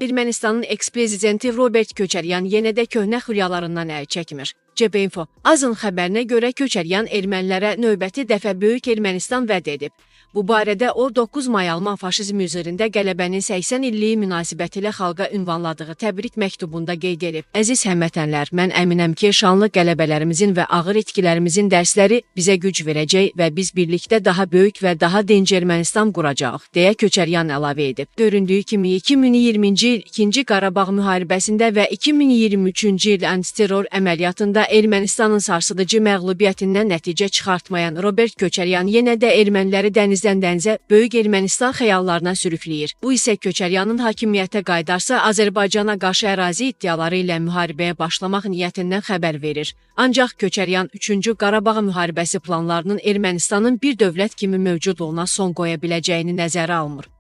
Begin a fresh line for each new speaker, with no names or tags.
Ermənistanın eks-prezidenti Robert Köçəryan yenə də köhnə xülyalarından əl çəkmir. CB-info. AZın xəbərinə görə Köçəryan ermənilərə növbəti dəfə Böyük Ermənistan vəd edib. Bu barədə o 9 may Alman faşizmi üzərində qələbənin 80 illiyi münasibətilə xalqa ünvanladığı təbrik məktubunda qeyd edib. Əziz həmvətənlər, mən əminəm ki, şanlı qələbələrimizin və ağır itkilərimizin dərsləri bizə güc verəcək və biz birlikdə daha böyük və daha dinc Ermənistan quracağıq, deyə Köçəryan əlavə edib. Göründüyü kimi 2020-ci il 2-ci Qarabağ müharibəsində və 2023-cü il antiterror əməliyyatında Ermənistanın sarsıdıcı məğlubiyyətindən nəticə çıxartmayan Robert Köçəryan yenə də erməniləri dənizdən dənizə Böyük Ermənistan xəyallarına sürükləyir. Bu isə Köçəryanın hakimiyyətə qayıdarsa Azərbaycana qarşı ərazi iddiaları ilə müharibəyə başlamaq niyyətindən xəbər verir. Ancaq Köçəryan 3-cü Qarabağ müharibəsi planlarının Ermənistanın bir dövlət kimi mövcudluğuna son qoya biləcəyini nəzərə almır.